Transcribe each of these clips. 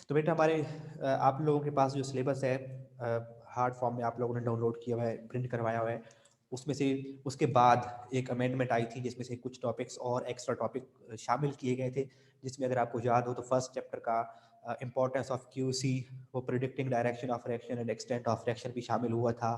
तो बेटा हमारे आप लोगों के पास जो सिलेबस है हार्ड फॉर्म में आप लोगों ने डाउनलोड किया हुआ है, प्रिंट करवाया हुआ है, उसमें से उसके बाद एक अमेंडमेंट आई थी जिसमें से कुछ टॉपिक्स और एक्स्ट्रा टॉपिक शामिल किए गए थे, जिसमें अगर आपको याद हो तो फर्स्ट चैप्टर का इम्पोर्टेंस ऑफ क्यूसी, वो predicting direction of reaction and extent of reaction भी शामिल हुआ था।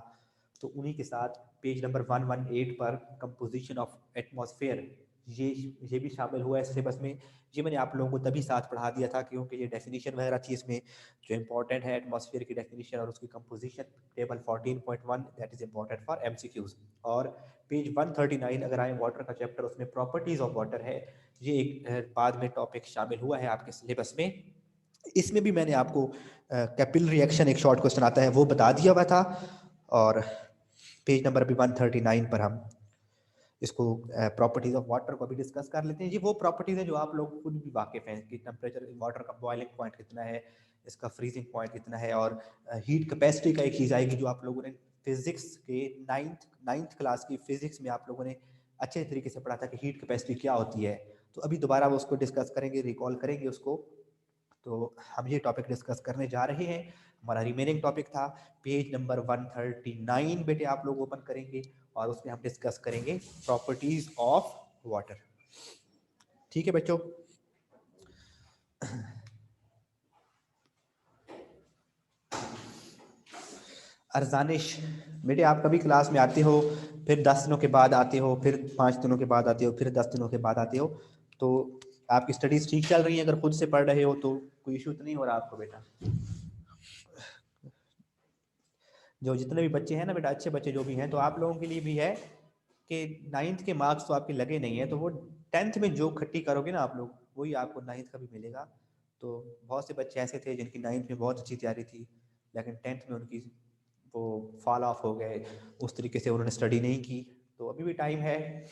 तो उन्हीं के साथ पेज नंबर 118 पर कंपोजिशन ऑफ एटमॉस्फेयर ये भी शामिल हुआ है सिलेबस में। ये मैंने आप लोगों को तभी साथ पढ़ा दिया था क्योंकि ये डेफिनेशन वगैरह थी इसमें जो इंपॉर्टेंट है, एटमॉस्फेयर की डेफिनेशन और उसकी composition, table 14.1 that is important for MCQs. और पेज 139 अगर आए वाटर का चैप्टर, उसमें प्रॉपर्टीज ऑफ वाटर है, ये एक बाद में टॉपिक शामिल हुआ है आपके सिलेबस में। इसमें भी मैंने आपको कैपिलरी रिएक्शन एक शॉर्ट क्वेश्चन आता है वो बता दिया हुआ था। और पेज नंबर अभी 139 पर हम इसको प्रॉपर्टीज ऑफ वाटर को भी डिस्कस कर लेते हैं। ये वो प्रॉपर्टीज है जो आप लोग खुद भी वाकिफ हैं कि टेम्परेचर वाटर का बॉइलिंग पॉइंट कितना है, इसका फ्रीजिंग पॉइंट कितना है, और हीट कैपेसिटी का एक चीज़ आएगी जो आप लोगों ने फिजिक्स के नाइन्थ क्लास की फिजिक्स में आप लोगों ने अच्छे तरीके से पढ़ा था कि हीट कैपेसिटी क्या होती है। तो अभी दोबारा वो उसको डिस्कस करेंगे, रिकॉल करेंगे उसको। तो हम ये टॉपिक डिस्कस करने जा रहे हैं। हमारा रिमेनिंग टॉपिक था पेज नंबर 139 बेटे आप लोग ओपन करेंगे और उसमें हम डिस्कस करेंगे प्रॉपर्टीज ऑफ वाटर। ठीक है बच्चों। अर्जानिश बेटे आप कभी क्लास में आते हो, फिर 10 दिनों के बाद आते हो, फिर 5 दिनों के बाद आते हो, फिर 10 दिनों के बाद आते हो, तो आपकी स्टडीज ठीक चल रही है? अगर खुद से पढ़ रहे हो तो कोई इशू तो नहीं हो रहा आपको बेटा? जो जितने भी बच्चे हैं ना बेटा, अच्छे बच्चे जो भी हैं, तो आप लोगों के लिए भी है कि 9th के मार्क्स तो आपके लगे नहीं है, तो वो 10th में जो खट्टी करोगे ना आप लोग, वही आपको 9th का भी मिलेगा। तो बहुत से बच्चे ऐसे थे जिनकी 9th में बहुत अच्छी तैयारी थी, लेकिन 10th में उनकी वो फॉल ऑफ हो गए, उस तरीके से उन्होंने स्टडी नहीं की। तो अभी भी टाइम है।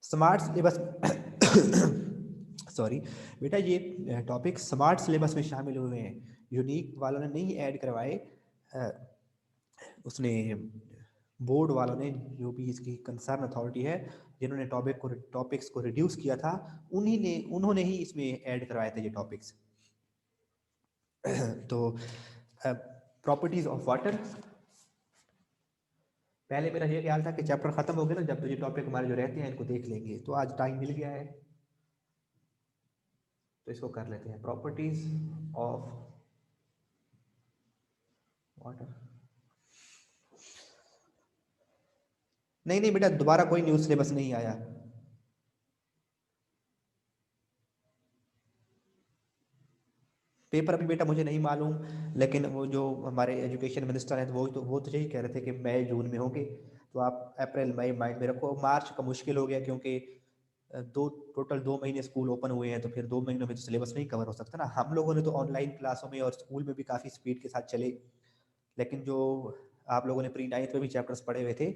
स्मार्ट सिलेबस सॉरी बेटा, ये टॉपिक स्मार्ट सिलेबस में शामिल हुए हैं, यूनिक वालों ने नहीं ऐड करवाए। उसने बोर्ड वालों ने, जो भी इसकी कंसर्न अथॉरिटी है, जिन्होंने टॉपिक्स को रिड्यूस किया था, उन्होंने ही इसमें ऐड करवाए थे ये टॉपिक्स। तो प्रॉपर्टीज ऑफ वाटर, पहले मेरा ये ख्याल था कि चैप्टर खत्म हो गया ना जब, तो ये टॉपिक हमारे जो रहते हैं इनको देख लेंगे, तो आज टाइम मिल गया है तो इसको कर लेते हैं। Properties of water. नहीं नहीं बेटा, दोबारा कोई न्यू सिलेबस नहीं आया। पेपर अभी बेटा मुझे नहीं मालूम, लेकिन वो जो हमारे एजुकेशन मिनिस्टर हैं वो तो यही कह रहे थे कि मई जून में होंगे। तो आप अप्रैल मई माइंड में रखो। मार्च का मुश्किल हो गया क्योंकि टोटल 2 महीने स्कूल ओपन हुए हैं, तो फिर 2 महीनों में तो सिलेबस नहीं कवर हो सकता ना। हम लोगों ने तो ऑनलाइन क्लासों में और स्कूल में भी काफ़ी स्पीड के साथ चले, लेकिन जो आप लोगों ने प्री 9th में भी चैप्टर्स पढ़े हुए थे,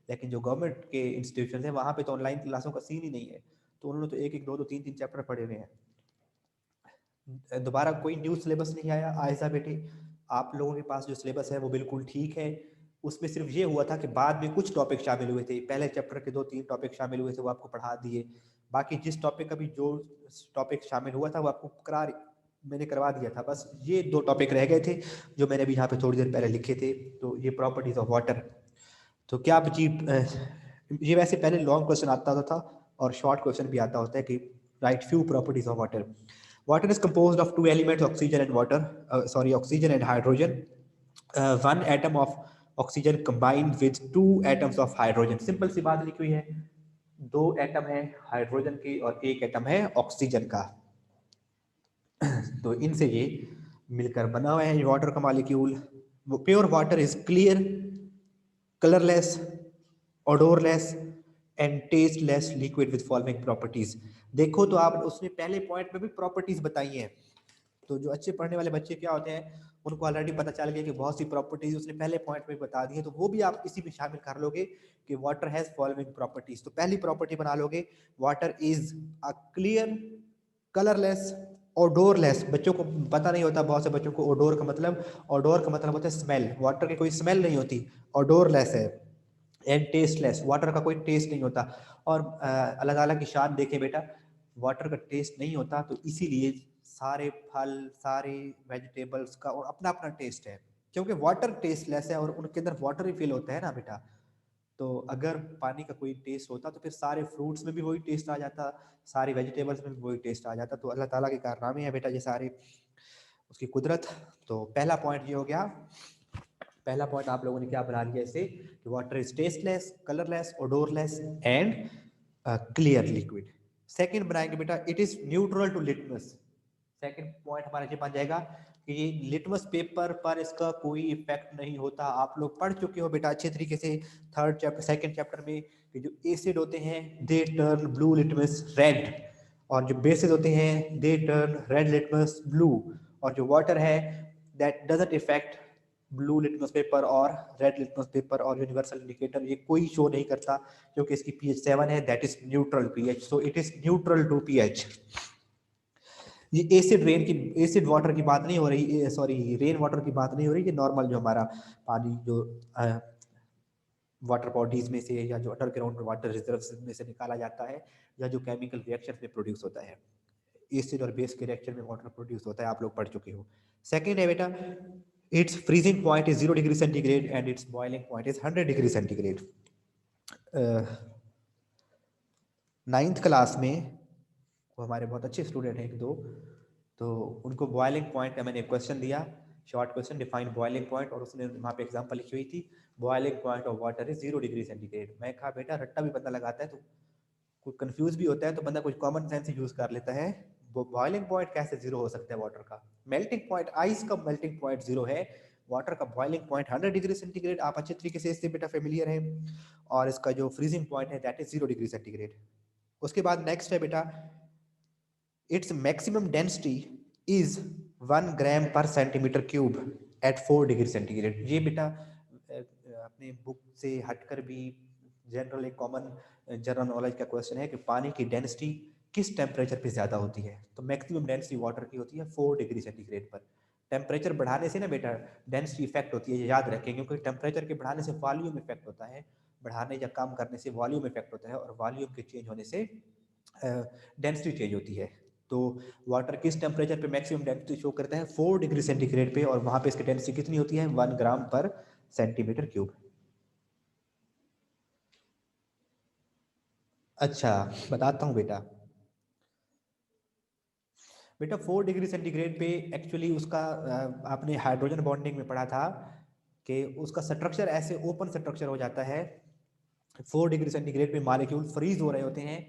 लेकिन जो गवर्नमेंट के इंस्टीट्यूशन है वहाँ पे तो ऑनलाइन क्लासों का सीन ही नहीं है, तो उन्होंने तो एक एक दो दो तीन तीन चैप्टर पढ़े हुए हैं। दोबारा कोई न्यू सिलेबस नहीं आया। आयजा बेटे, आप लोगों के पास जो सिलेबस है वो बिल्कुल ठीक है। उसमें सिर्फ ये हुआ था कि बाद में कुछ टॉपिक शामिल हुए थे, पहले चैप्टर के 2-3 टॉपिक शामिल हुए थे, वो आपको पढ़ा दिए। बाकी जिस टॉपिक का भी जो टॉपिक शामिल हुआ था वो आपको मैंने करवा दिया था। बस ये 2 टॉपिक रह गए थे जो मैंने भी यहाँ पे थोड़ी देर पहले लिखे थे। तो ये प्रॉपर्टीज ऑफ वाटर। तो क्या आप जी ये वैसे पहले लॉन्ग क्वेश्चन आता था और शॉर्ट क्वेश्चन भी आता होता है कि right few properties of water. Water is composed of two elements, oxygen and water. Oxygen and hydrogen. One atom of oxygen combined with two atoms of hydrogen. Simple सी बात लिखी हुई है, 2 एटम है हाइड्रोजन के और 1 एटम है oxygen का। तो इनसे ये मिलकर बना हुआ है वाटर का molecule. Pure water is clear, colourless, odourless and tasteless liquid with following properties. देखो तो आप उसने पहले पॉइंट में भी प्रॉपर्टीज बताई हैं, तो जो अच्छे पढ़ने वाले बच्चे क्या होते हैं उनको ऑलरेडी पता चल गया कि बहुत सी प्रॉपर्टीज उसने पहले पॉइंट में बता दी है, तो वो भी आप इसी में शामिल कर लोगे कि वाटर हैज फॉलोइंग प्रॉपर्टीज। तो पहली प्रॉपर्टी बना लोगे, water is a clear, colourless, odourless. बच्चों को पता नहीं होता, बहुत से बच्चों को ओडोर का मतलब होता है स्मेल। वाटर की कोई स्मेल नहीं होती, ओडोरलेस है। एंड टेस्टलेस, वाटर का कोई टेस्ट नहीं होता। और अल्लाह ताला की शान देखें बेटा, वाटर का टेस्ट नहीं होता, तो इसीलिए सारे फल, सारे वेजिटेबल्स का और अपना अपना टेस्ट है, क्योंकि वाटर टेस्टलेस है और उनके अंदर वाटर ही फील होता है ना बेटा। तो अगर पानी का कोई टेस्ट होता तो फिर सारे फ्रूट्स में भी वही टेस्ट आ जाता, सारी वेजिटेबल्स में भी वही टेस्ट आ जाता। तो अल्लाह ताला के कारनामे हैं बेटा ये सारे, उसकी कुदरत। तो पहला पॉइंट ये हो गया, पहला पॉइंट आप लोगों ने क्या बना लिया इसे, कि water is tasteless, colourless, odourless and clear liquid. Second बनाएंगे बेटा, it is neutral to litmus. Second point हमारा ये बन जाएगा कि ये लिटमस पेपर पर इसका कोई इफेक्ट नहीं होता। आप लोग पढ़ चुके हो बेटा अच्छे तरीके से थर्ड चैप्टर, सेकंड चैप्टर में, कि जो एसिड होते हैं they turn blue litmus red, और जो बेसिस होते हैं they turn red litmus blue, और जो वाटर है that doesn't effect blue litmus paper और रेड लिटमस पेपर और यूनिवर्सल इंडिकेटर, ये कोई शो नहीं करता, क्योंकि इसकी पीएच 7 है, that is neutral pH, so it is neutral to pH. ये एसिड रेन की, एसिड वाटर की बात नहीं हो रही, सॉरी रेन वाटर की बात नहीं हो रही, ये नॉर्मल जो हमारा पानी जो वाटर बॉडीज में से या जो अंडरग्राउंड वाटर रिजर्व में से निकाला जाता है, या जो केमिकल रिएक्शन में प्रोड्यूस होता है, एसिड और बेस के रिएक्शन में वाटर प्रोड्यूस होता है, आप लोग पढ़ चुके हो। सेकेंड है बेटा, it's freezing point is 0 degree centigrade and it's boiling point is 100 degree centigrade. Ninth class में वो हमारे बहुत अच्छे स्टूडेंट हैं एक दो, तो उनको बॉइलिंग पॉइंट का मैंने क्वेश्चन दिया, short question, define boiling point, और उसने वहाँ पे एग्जांपल लिखी हुई थी, boiling point of water is 0 degree centigrade. मैं कहा बेटा रट्टा भी बंदा लगाता है तो कोई कंफ्यूज भी होता है तो बंदा कुछ कॉमन सेंस यूज कर लेता है। वो बॉइलिंग पॉइंट कैसे 0 हो सकता है वाटर का? मेल्टिंग पॉइंट, आइस का मेल्टिंग पॉइंट 0 है, वाटर का बॉइलिंग पॉइंट 100 डिग्री सेंटीग्रेड। आप अच्छे तरीके से इससे बेटा फेमिलियर है, और इसका जो फ्रीजिंग पॉइंट है दैट इज 0 डिग्री सेंटीग्रेड। उसके बाद नेक्स्ट है बेटा, it's maximum density is 1 gram per centimetre cube at 4 degree centigrade. ये बेटा अपने बुक से हटकर भी जनरल एक कॉमन जनरल नॉलेज का क्वेश्चन है कि पानी की डेंसिटी किस टेम्परेचर पे ज़्यादा होती है? तो मैक्सिमम डेंसिटी वाटर की होती है 4 डिग्री सेंटीग्रेड पर। टेम्परेचर बढ़ाने से ना बेटा डेंसिटी इफेक्ट होती है, ये याद रखें, क्योंकि टेम्परेचर के बढ़ाने से वॉल्यूम इफेक्ट होता है, बढ़ाने या कम करने से वॉल्यूम इफेक्ट होता है, और वॉल्यूम के चेंज होने से डेंसिटी चेंज होती है। तो वाटर किस टेम्परेचर पे मैक्सिमम डेंसिटी शो करता है? 4 डिग्री सेंटीग्रेड पे, और वहां पे इसकी डेंसिटी कितनी होती है? 1 ग्राम पर सेंटीमीटर क्यूब। अच्छा बताता हूँ बेटा, बेटा 4 डिग्री सेंटीग्रेड पे एक्चुअली उसका आपने हाइड्रोजन बॉन्डिंग में पढ़ा था कि उसका स्ट्रक्चर ऐसे ओपन स्ट्रक्चर हो जाता है। 4 डिग्री सेंटीग्रेड पे मॉलिक्यूल फ्रीज हो रहे होते हैं,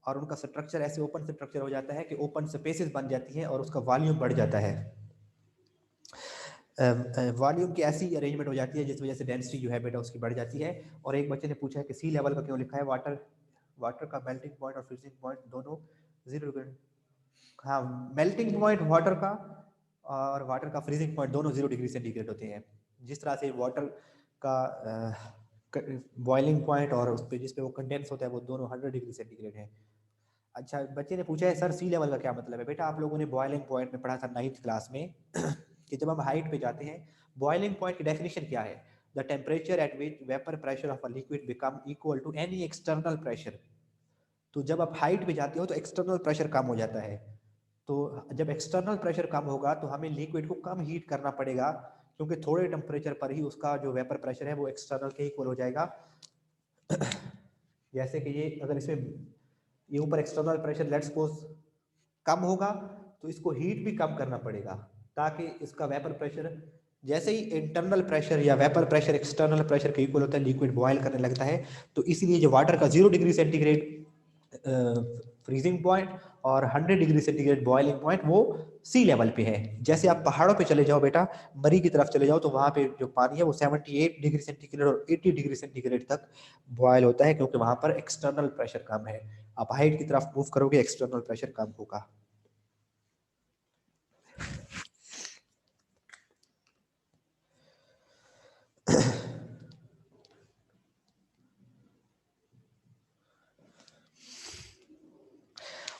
और उनका स्ट्रक्चर ऐसे ओपन स्ट्रक्चर हो जाता है कि ओपन स्पेसेस बन जाती हैं और उसका वॉल्यूम बढ़ जाता है। वॉल्यूम की ऐसी अरेंजमेंट हो जाती है जिस वजह से डेंसिटी जो है बेटा उसकी बढ़ जाती है। और एक बच्चे ने पूछा है कि सी लेवल का क्यों लिखा है? वाटर, वाटर का मेल्टिंग पॉइंट और फ्रीजिंग पॉइंट दोनों 0 डिग्री, हाँ मेल्टिंग पॉइंट वाटर का और वाटर का फ्रीजिंग पॉइंट दोनों 0 डिग्री सेंटीग्रेड होते हैं। जिस तरह से वाटर का बॉइलिंग पॉइंट और उस पर जिस पे वो कंडेंस होता है वो दोनों 100 डिग्री सेंटीग्रेड है। अच्छा बच्चे ने पूछा है सर सी लेवल का क्या मतलब है? बेटा आप लोगों ने बॉइलिंग पॉइंट में पढ़ा था 9th क्लास में कि जब हम हाइट पे जाते हैं, बॉइलिंग पॉइंट की डेफिनेशन क्या है? The temperature at which vapour pressure of a liquid become equal to any external pressure. तो जब आप हाइट पे जाते हो तो एक्सटर्नल प्रेशर कम हो जाता है, तो जब एक्सटर्नल प्रेशर कम होगा तो हमें लिक्विड को कम हीट करना पड़ेगा, क्योंकि थोड़े टेम्परेचर पर ही उसका जो वेपर प्रेशर है वो एक्सटर्नल के इक्वल हो जाएगा। जैसे कि ये अगर इसमें ये ऊपर एक्सटर्नल प्रेशर लेट्स सपोज कम होगा तो इसको हीट भी कम करना पड़ेगा, ताकि इसका वेपर प्रेशर, जैसे ही इंटरनल प्रेशर या वेपर प्रेशर एक्सटर्नल प्रेशर के इक्वल होता है लिक्विड बॉयल करने लगता है। तो इसीलिए जो वाटर का 0 डिग्री सेंटीग्रेड फ्रीजिंग पॉइंट और 100 डिग्री सेंटीग्रेड बॉइलिंग पॉइंट वो सी लेवल पे है। जैसे आप पहाड़ों पे चले जाओ बेटा, मरी की तरफ चले जाओ, तो वहां पे जो पानी है वो 78 डिग्री सेंटीग्रेड और 80 डिग्री सेंटीग्रेड तक बॉयल होता है, क्योंकि वहां पर एक्सटर्नल प्रेशर कम है। आप हाइट की तरफ मूव करोगे एक्सटर्नल प्रेशर कम होगा।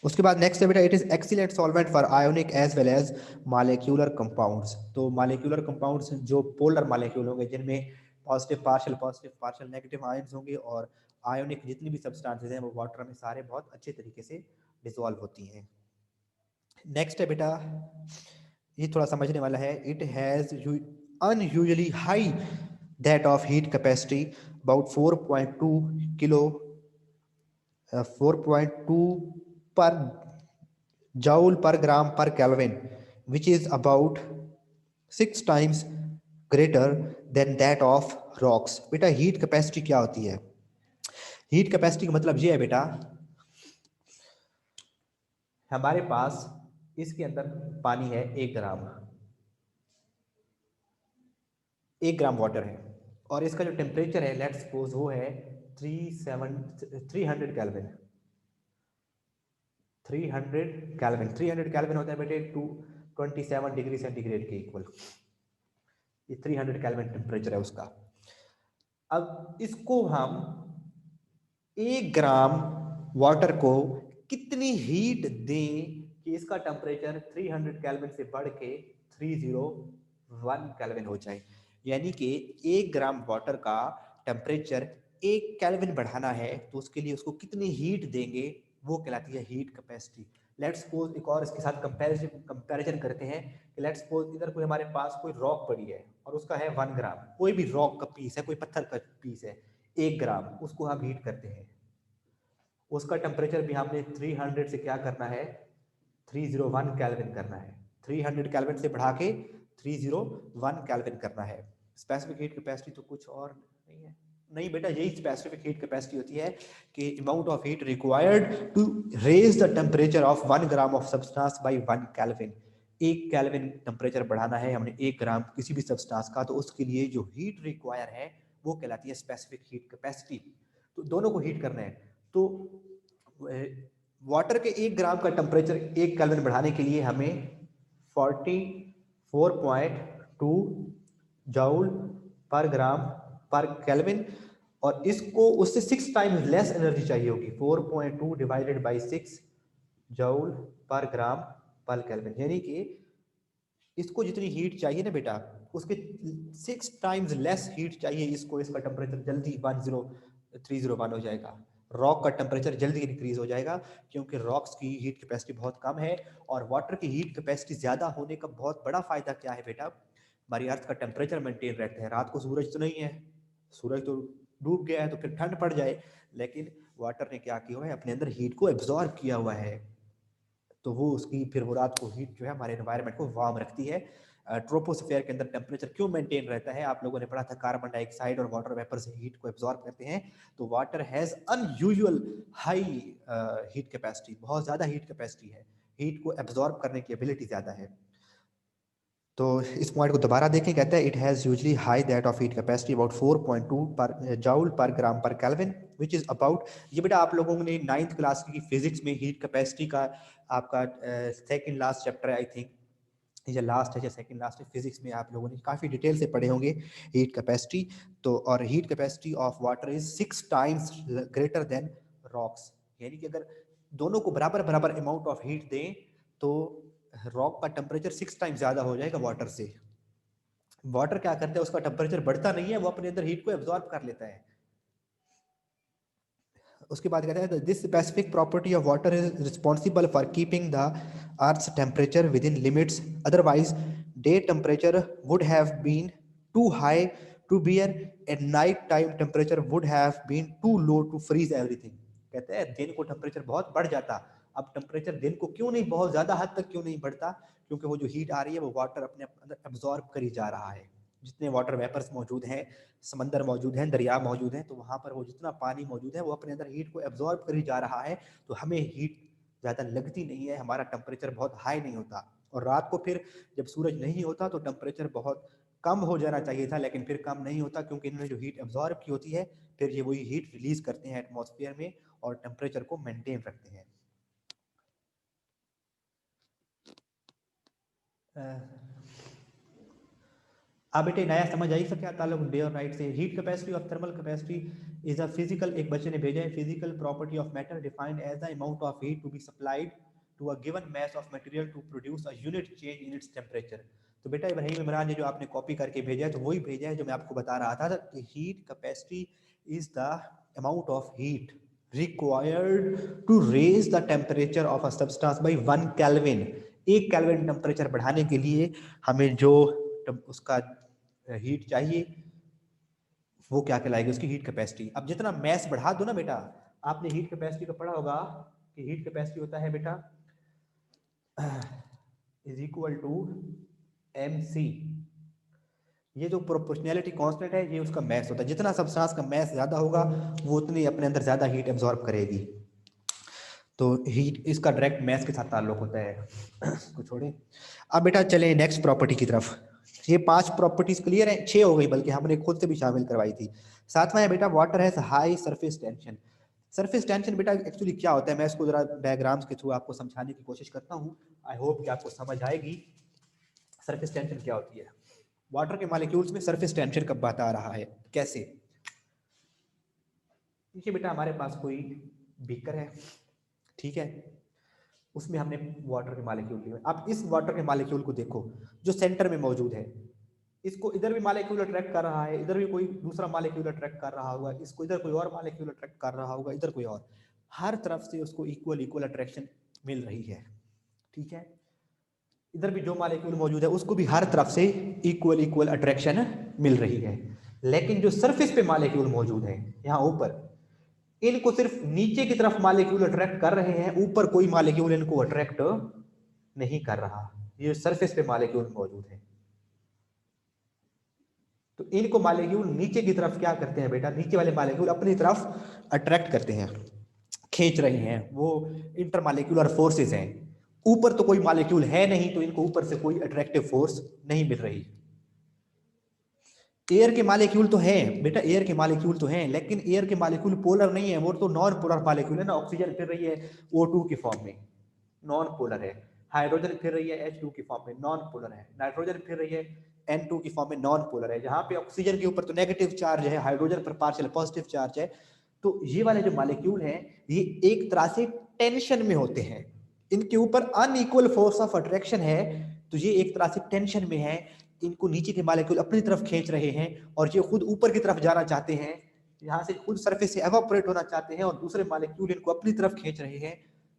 उसके बाद नेक्स्ट है बेटा, it is excellent solvent for ionic as well as molecular compounds. तो मालिक्यूलर कंपाउंड्स जो पोलर मालिक्यूल होंगे, जिनमें पॉजिटिव पार्शियल नेगेटिव आयंस होंगे, और आयोनिक जितनी भी सब्सटेंसेस हैं वो वाटर में सारे बहुत अच्छे तरीके से डिसॉल्व होती हैं। नेक्स्ट है बेटा, ये थोड़ा समझने वाला है। It has unusually high that of heat capacity about 4.2 kilo 4.2 पर joule per gram per Kelvin, which is about 6 times greater than that of rocks। बेटा हीट कैपेसिटी क्या होती है? हीट कैपेसिटी का मतलब ये है बेटा, हमारे पास इसके अंदर पानी है 1 ग्राम, 1 ग्राम वाटर है, और इसका जो टेम्परेचर है लेट्स सपोज वो है 300 कैल्विन। 300 कैल्विन होता है बेटे 227 डिग्री सेंटीग्रेड के इक्वल। ये 300 कैल्विन टेम्परेचर है उसका। अब इसको हम 1 ग्राम वाटर को कितनी हीट दें कि इसका टेम्परेचर 300 केल्विन से बढ़ के 301 केल्विन हो जाए। यानी कि 1 ग्राम वाटर का टेम्परेचर 1 केल्विन बढ़ाना है तो उसके लिए उसको कितनी हीट देंगे, वो कहलाती है हीट कैपेसिटी। लेट्स सपोज एक और इसके साथ कंपैरिजन करते हैं कि लेट्स सपोज इधर कोई हमारे पास कोई रॉक पड़ी है और उसका है 1 ग्राम, कोई भी रॉक का पीस है, कोई पत्थर का पीस है 1 ग्राम, उसको हम हीट करते हैं। उसका टेम्परेचर भी हमने 300 से क्या करना है, 301 केल्विन करना है। 300 केल्विन से बढ़ा के 301 केल्विन करना है। स्पेसिफिक हीट कैपेसिटी तो कुछ और नहीं है। नहीं बेटा, यही स्पेसिफिक हीट कैपेसिटी होती है कि amount of heat required to raise the temperature of 1 gram of substance by 1 kelvin. 1 kelvin temperature बढ़ाना है हमने 1 ग्राम किसी भी सब्सटेंस का, तो उसके लिए जो हीट रिक्वायर है वो कहलाती है स्पेसिफिक हीट कैपेसिटी। तो दोनों को हीट करना है। तो वाटर के 1 ग्राम का टेम्परेचर 1 केल्विन बढ़ाने के लिए हमें 44.2 जूल पर ग्राम पर केल्विन, और इसको उससे 6 टाइम्स लेस एनर्जी चाहिए होगी। 4.2 डिवाइडेड बाई 6 जूल पर ग्राम पर केल्विन, यानी कि इसको जितनी हीट चाहिए ना बेटा उसके 6 टाइम्स लेस हीट चाहिए इसको। इसका टेम्परेचर जल्दी 301 हो जाएगा। रॉक का टेम्परेचर जल्दी इंक्रीज हो जाएगा क्योंकि रॉक्स की हीट कैपेसिटी बहुत कम है, और वाटर की हीट कैपेसिटी ज्यादा होने का बहुत बड़ा फायदा क्या है बेटा, हमारी अर्थ का टेम्परेचर मेंटेन रहता है। रात को सूरज तो नहीं है, सूरज तो डूब गया है तो फिर ठंड पड़ जाए, लेकिन वाटर ने क्या किया हुआ है, अपने अंदर हीट को एब्जॉर्ब किया हुआ है, तो वो उसकी फिर वो रात को हीट जो है हमारे एनवायरनमेंट को वार्म रखती है। ट्रोपोस्फेयर के अंदर टेम्परेचर क्यों मेंटेन रहता है, आप लोगों ने पढ़ा था कार्बन डाइऑक्साइड और वाटर वेपर से हीट को एब्जॉर्ब करते हैं। तो water has unusual high heat capacity, बहुत ज्यादा हीट कैपेसिटी है, हीट को एब्जॉर्ब करने की एबिलिटी ज्यादा है। तो इस पॉइंट को दोबारा देखें, कहता है it has usually high that of heat capacity about 4.2 पर जूल पर ग्राम पर केल्विन व्हिच इज अबाउट। ये बेटा आप लोगों ने 9th क्लास की फिजिक्स में हीट कैपेसिटी का आपका second last chapter I think, या लास्ट है या सेकंड लास्ट है, फिजिक्स में आप लोगों ने काफ़ी डिटेल से पढ़े होंगे हीट कैपेसिटी। तो और heat capacity of water is 6 times greater than rocks, यानी कि अगर दोनों को बराबर बराबर अमाउंट ऑफ हीट दें तो रॉक का टेम्परेचर 6 टाइम्स ज्यादा हो जाएगा वाटर से। वाटर क्या करता है, उसका टेम्परेचर बढ़ता नहीं है, वो अपने अंदर हीट को एब्जॉर्ब कर लेता है। उसके बाद कहता है this specific property of water is responsible for keeping the earth's temperature within limits, otherwise day temperature would have been too high to bear at night time temperature would have been too low to freeze everything. कहते हैं दिन को temperature बहुत बढ़ जाता, अब temperature दिन को क्यों नहीं, बहुत ज्यादा हद तक क्यों नहीं बढ़ता, क्योंकि वो जो हीट आ रही है वो वाटर अपने अंदर एब्जॉर्ब करी जा रहा है। जितने वाटर वेपर्स मौजूद हैं, समंदर मौजूद हैं, दरिया मौजूद हैं, तो वहाँ पर वो जितना पानी मौजूद है वो अपने अंदर हीट को एब्जॉर्ब करी जा रहा है, तो हमें हीट ज़्यादा लगती नहीं है, हमारा टेम्परेचर बहुत हाई नहीं होता। और रात को फिर जब सूरज नहीं होता तो टेम्परेचर बहुत कम हो जाना चाहिए था, लेकिन फिर कम नहीं होता क्योंकि इन्होंने जो हीट एब्जॉर्ब की होती है फिर ये वही हीट रिलीज करते हैं एटमॉस्फेयर में और टेम्परेचर को मेंटेन रखते हैं। अब बेटे नया समझ आई क्या ताल्लुक डे और नाइट से। Heat capacity of thermal capacity is a physical, एक बच्चे ने भेजा है, physical property of matter defined as the amount of heat to be supplied to a given mass of material to produce a unit change in its temperature. तो बेटा इब्राहिम इमरान ने जो आपने कॉपी करके भेजा है तो वही भेजा है जो मैं आपको बता रहा था कि heat capacity is the amount of heat required to raise the temperature of a substance by 1 kelvin. 1 kelvin temperature बढ़ाने के लिए हमें जो उसका हीट चाहिए वो क्या कहलाएगी, उसकी हीट कैपेसिटी। अब जितना मैस बढ़ा दो ना बेटा, आपने हीट कैपेसिटी का पढ़ा होगा कि हीट कैपेसिटी होता है बेटा इज इक्वल टू mc। ये जो प्रोपोर्शनैलिटी कांस्टेंट है ये उसका मैस होता है। जितना सब्सटेंस का मैस ज्यादा होगा वो उतनी अपने अंदर ज्यादा हीट एब्जॉर्ब करेगी। तो हीट इसका डायरेक्ट मैस के साथ ताल्लुक होता है को छोड़े। अब बेटा चले नेक्स्ट प्रॉपर्टी की तरफ। ये 5 प्रॉपर्टीज क्लियर है, 6 हो गई बल्कि हमने खुद से भी शामिल करवाई थी। सातवां है बेटा water has high surface tension. Surface tension बेटा एक्चुअली क्या होता है, मैं इसको जरा डायग्राम्स के थ्रू आपको समझाने की कोशिश करता हूँ। आई होप कि आपको समझ आएगी सरफेस टेंशन क्या होती है। वाटर के मॉलिक्यूल्स में सरफेस टेंशन कब बात आ रहा है, कैसे। देखिए बेटा हमारे पास कोई बीकर है, ठीक है, उसमें हमने वाटर के मॉलिक्यूल लिए। अब इस वाटर के मॉलिक्यूल को देखो जो सेंटर में मौजूद है, इसको इधर भी मॉलिक्यूल अट्रैक्ट कर रहा है, इधर भी कोई दूसरा मॉलिक्यूल अट्रैक्ट कर रहा होगा, इसको इधर कोई और मॉलिक्यूल अट्रैक्ट कर रहा होगा, इधर कोई और, हर तरफ से उसको इक्वल इक्वल अट्रैक्शन मिल रही है, ठीक है। इधर भी जो मॉलिक्यूल मौजूद है उसको भी हर तरफ से इक्वल इक्वल अट्रैक्शन मिल रही है। लेकिन जो सरफेस पे मॉलिक्यूल मौजूद है यहाँ ऊपर, इनको सिर्फ नीचे की तरफ मॉलिक्यूल अट्रैक्ट कर रहे हैं, ऊपर कोई मॉलिक्यूल इनको अट्रैक्ट नहीं कर रहा। ये सरफेस पे मॉलिक्यूल मौजूद है। तो इनको मॉलिक्यूल नीचे की तरफ क्या करते हैं बेटा, नीचे वाले मॉलिक्यूल अपनी तरफ अट्रैक्ट करते हैं, खींच रहे हैं, वो इंटरमॉलिक्यूलर फोर्सेस हैं। ऊपर तो कोई मॉलिक्यूल है नहीं तो इनको ऊपर से कोई अट्रैक्टिव फोर्स नहीं मिल रही। एयर के मॉलिक्यूल तो हैं बेटा, एयर के मॉलिक्यूल तो हैं, लेकिन एयर के मॉलिक्यूल पोलर नहीं है, वो तो नॉन पोलर मॉलिक्यूल है ना। ऑक्सीजन फिर रही है O2 की फॉर्म में, नॉन पोलर है। हाइड्रोजन फिर रही है H2 की फॉर्म में, नॉन पोलर है। नाइट्रोजन फिर रही है N2 की फॉर्म में, नॉन पोलर है। जहां पे ऑक्सीजन के ऊपर तो नेगेटिव चार्ज है, हाइड्रोजन पर पार्शियल पॉजिटिव चार्ज है। तो ये वाले जो मॉलिक्यूल हैं ये एक तरह से टेंशन में होते हैं, इनके ऊपर अनइक्वल फोर्स ऑफ अट्रैक्शन है। तो ये एक तरह से टेंशन में है, इनको नीचे के मॉलिक्यूल अपनी तरफ खींच रहे हैं और ये खुद ऊपर की तरफ जाना चाहते हैं, यहाँ से खुद सरफेस से एवापोरेट होना चाहते हैं और दूसरे मॉलिक्यूल इनको अपनी तरफ खींच रहे हैं।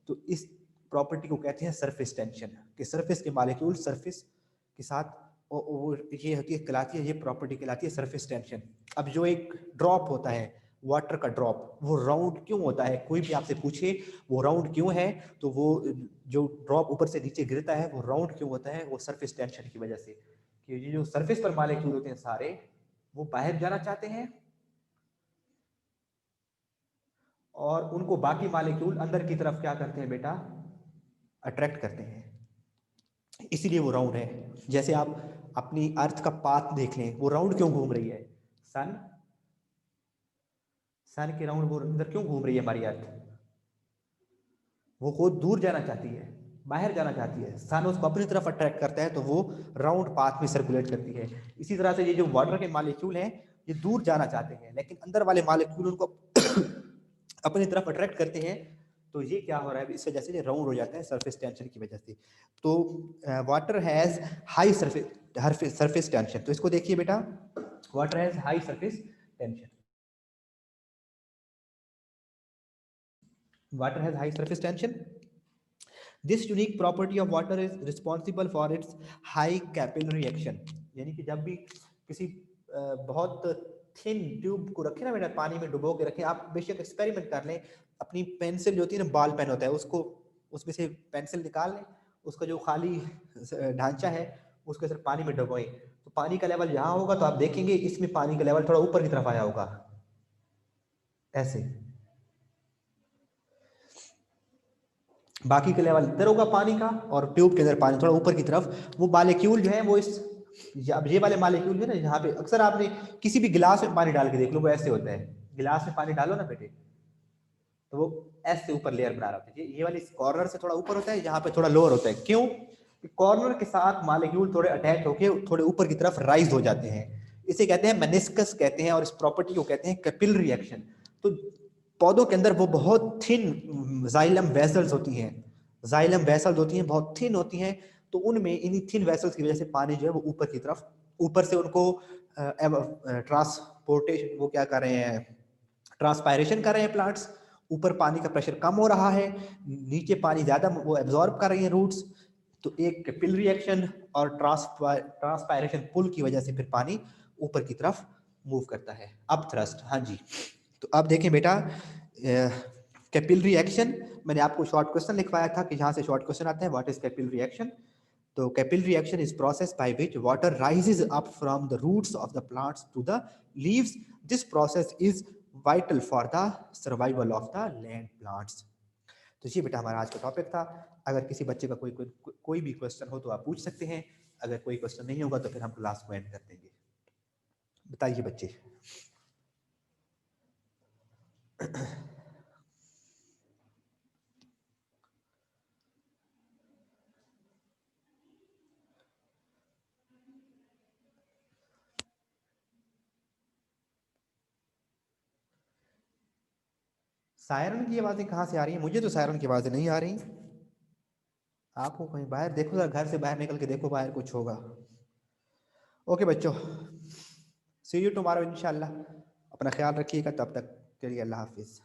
तो इस प्रॉपर्टी को कहते हैं सरफेस टेंशन, कि सरफेस के मॉलिक्यूल सरफेस के साथ और ये होती है कहलाती है, ये प्रॉपर्टी कहलाती है सरफेस टेंशन। अब जो एक ड्रॉप होता है वाटर का ड्रॉप, वो राउंड क्यों होता है, कोई भी आपसे पूछे वो राउंड क्यों है, तो वो जो ड्रॉप ऊपर से नीचे गिरता है वो राउंड क्यों होता है, वो सरफेस टेंशन की वजह से। कि ये जो सरफेस पर मॉलिक्यूल होते हैं सारे वो बाहर जाना चाहते हैं और उनको बाकी मॉलिक्यूल अंदर की तरफ क्या करते हैं बेटा, अट्रैक्ट करते हैं, इसीलिए वो राउंड है। जैसे आप अपनी अर्थ का पाथ देख लें, वो राउंड क्यों घूम रही है, सन सन के राउंड वो अंदर क्यों घूम रही है हमारी अर्थ, वो खुद दूर जाना चाहती है, बाहर जाना चाहती है, सन उसको अपनी तरफ अट्रैक्ट करता है तो वो राउंड पाथ में सर्कुलेट करती है। इसी तरह से ये जो वाटर के मॉलिक्यूल हैं ये दूर जाना चाहते हैं, लेकिन अंदर वाले मॉलिक्यूल उनको अपनी तरफ अट्रैक्ट करते हैं। तो ये क्या हो रहा है, इस वजह से ये राउंड हो जाते हैं सरफेस टेंशन की वजह से। तो water has high surface tension. तो इसको देखिए बेटा, water has high surface tension, water has high surface tension. This unique property of water is responsible for its high capillary action। यानी कि जब भी किसी बहुत थिन ट्यूब को रखें ना बेटा, पानी में डुबो के रखें, आप बेशक एक्सपेरिमेंट कर लें, अपनी पेंसिल जो होती है ना, बॉल पेन होता है, उसको उसमें से पेंसिल निकाल लें, उसका जो खाली ढांचा है उसको सिर्फ पानी में डुबोएं, तो पानी का लेवल यहाँ होगा तो आप देखेंगे इसमें पानी का लेवल थोड़ा ऊपर की तरफ आया होगा, ऐसे। बाकी का लेवल इधर होगा पानी का और ट्यूब के अंदर पानी थोड़ा ऊपर की तरफ। वो मॉलिक्यूल जो है वो इस ये वाले मॉलिक्यूल जो है ना, यहाँ पे अक्सर आपने किसी भी गिलास में पानी डाल के देख लो, वो ऐसे होता है। गिलास में पानी डालो ना बेटे तो वो ऐसे ऊपर लेयर बना रहा होता है, ये वाली कॉर्नर से थोड़ा ऊपर होता है, यहाँ पे थोड़ा लोअर होता है। क्यों, कॉर्नर के साथ मॉलिक्यूल थोड़े अटैच होके थोड़े ऊपर की तरफ राइज हो जाते हैं, इसे कहते हैं मेनिस्कस कहते हैं, और इस प्रॉपर्टी को कहते हैं कैपिलरी एक्शन। तो पौधों के अंदर वो बहुत थिन जाइलम वेसल्स होती हैं, जाइलम वेसल्स होती हैं, बहुत थिन होती हैं। तो उनमें इन्हीं थिन वेसल्स की वजह से पानी जो है वो ऊपर की तरफ, ऊपर से उनको ट्रांसपोर्टेशन, वो क्या कर रहे हैं, ट्रांसपायरेशन कर रहे हैं प्लांट्स, ऊपर पानी का प्रेशर कम हो रहा है, नीचे पानी ज़्यादा वो एब्जॉर्ब कर रही है रूट्स, तो एक कैपिलरी एक्शन और ट्रांसपायरेशन पुल की वजह से फिर पानी ऊपर की तरफ मूव करता है। अब थ्रस्ट, हाँ जी, तो अब देखें बेटा, कैपिलरी एक्शन, मैंने आपको शॉर्ट क्वेश्चन लिखवाया था कि जहाँ से शॉर्ट क्वेश्चन आते हैं, व्हाट इज कैपिलरी एक्शन। तो capillary action is process by which water rises up from the roots of the plants to the leaves. This process is vital for the survival of the land plants. तो ये बेटा हमारा आज का topic था। अगर किसी बच्चे का कोई भी क्वेश्चन हो तो आप पूछ सकते हैं, अगर कोई क्वेश्चन नहीं होगा तो फिर हम क्लास को एंड कर देंगे। बताइए बच्चे। सायरन की आवाज़ें कहाँ से आ रही हैं? मुझे तो सायरन की आवाज़ें नहीं आ रही। आपको कहीं बाहर देखो, जरा घर से बाहर निकल के देखो, बाहर कुछ होगा। ओके बच्चों, सी यू टुमारो इंशाल्लाह। अपना ख्याल रखिएगा, तब तक के लिए अल्लाह हाफिज़।